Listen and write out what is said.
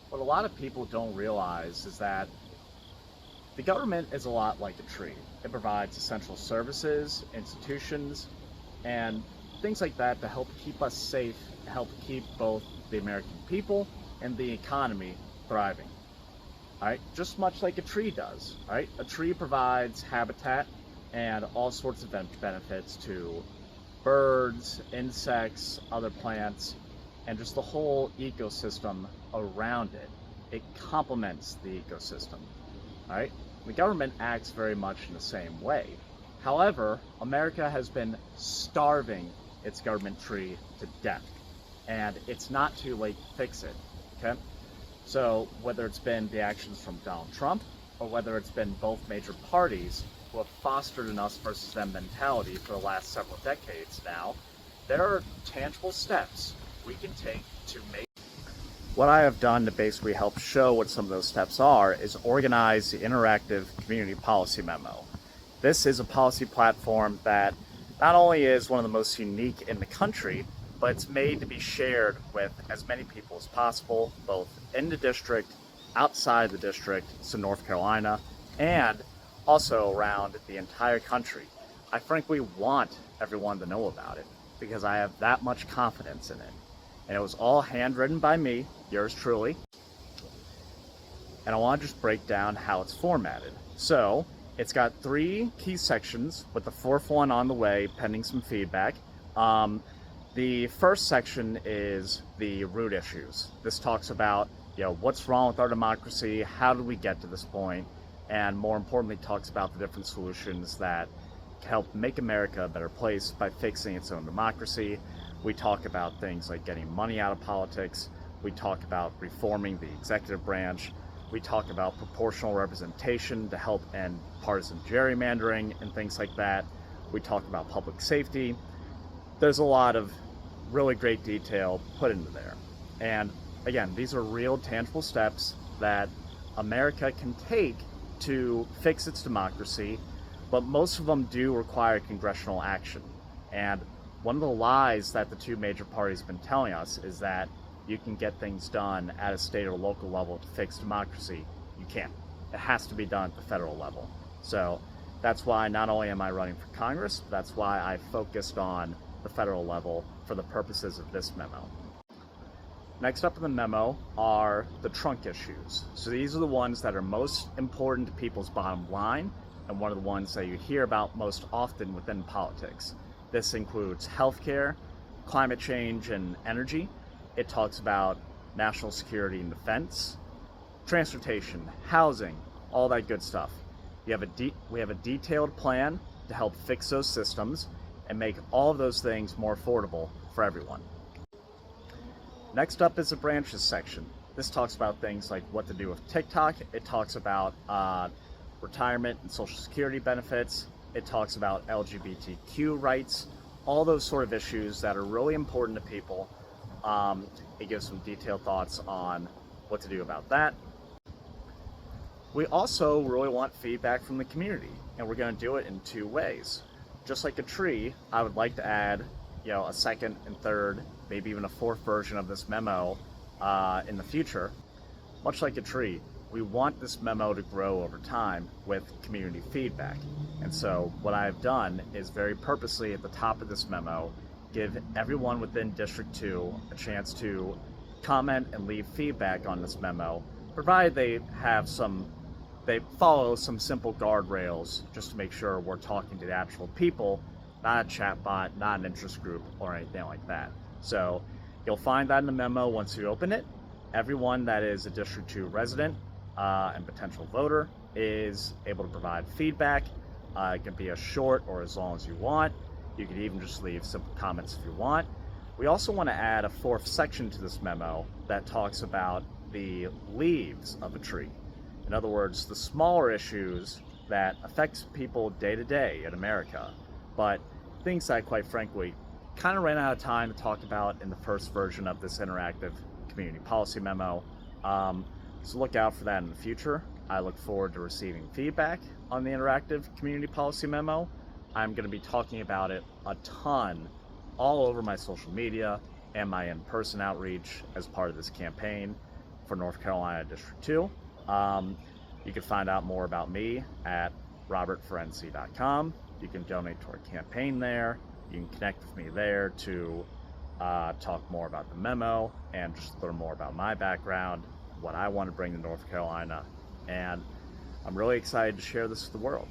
What a lot of people don't realize is that the government is a lot like a tree. It provides essential services, institutions, and things like that to help keep us safe, to help keep both the American people and the economy thriving. All right, just much like a tree does. Right, a tree provides habitat and all sorts of benefits to birds, insects, other plants, and just the whole ecosystem around it. It complements the ecosystem. All right, the government acts very much in the same way. However, America has been starving its government tree to death, and it's not too late to fix it. Okay, so whether it's been the actions from Donald Trump or whether it's been both major parties who have fostered an us versus them mentality for the last several decades now, there are tangible steps we can take to make. What I have done to basically help show what some of those steps are is organize the interactive community policy memo. This is a policy platform that not only is one of the most unique in the country, but it's made to be shared with as many people as possible, both in the district, outside the district, so North Carolina, and also around the entire country. I frankly want everyone to know about it because I have that much confidence in it. And it was all handwritten by me, yours truly. And I want to just break down how it's formatted. So, it's got 3 key sections with the 4th one on the way, pending some feedback. The first section is the root issues. This talks about, what's wrong with our democracy, how did we get to this point, and more importantly, talks about the different solutions that can help make America a better place by fixing its own democracy. We talk about things like getting money out of politics. We talk about reforming the executive branch. We talk about proportional representation to help end partisan gerrymandering and things like that. We talk about public safety. There's a lot of really great detail put into there. And again, these are real tangible steps that America can take to fix its democracy, but most of them do require congressional action. And one of the lies that the 2 major parties have been telling us is that you can get things done at a state or local level to fix democracy. You can't. It has to be done at the federal level. So that's why not only am I running for Congress, but that's why I focused on the federal level for the purposes of this memo. Next up in the memo are the trunk issues. So these are the ones that are most important to people's bottom line and one of the ones that you hear about most often within politics. This includes healthcare, climate change and energy. It talks about national security and defense, transportation, housing, all that good stuff. We have a detailed plan to help fix those systems and make all of those things more affordable for everyone. Next up is the branches section. This talks about things like what to do with TikTok. It talks about retirement and social security benefits. It talks about LGBTQ rights, all those sort of issues that are really important to people. It gives some detailed thoughts on what to do about that. We also really want feedback from the community, and we're going to do it in 2 ways. Just like a tree, I would like to add, a second and third, maybe even a 4th version of this memo in the future. Much like a tree, we want this memo to grow over time with community feedback. And so what I've done is very purposely at the top of this memo, give everyone within District 2 a chance to comment and leave feedback on this memo, provided they follow some simple guardrails just to make sure we're talking to the actual people, not a chat bot, not an interest group, or anything like that. So you'll find that in the memo once you open it. Everyone that is a District 2 resident and potential voter is able to provide feedback. It can be as short or as long as you want. You could even just leave simple comments if you want. We also want to add a 4th section to this memo that talks about the leaves of a tree. In other words, the smaller issues that affect people day to day in America, but things that, quite frankly, kind of ran out of time to talk about in the first version of this interactive community policy memo. So look out for that in the future. I look forward to receiving feedback on the interactive community policy memo. I'm going to be talking about it a ton all over my social media and my in-person outreach as part of this campaign. for North Carolina District 2. You can find out more about me at robertferenzi.com. You can donate to our campaign there. You can connect with me there to talk more about the memo and just learn more about my background, what I want to bring to North Carolina. And I'm really excited to share this with the world.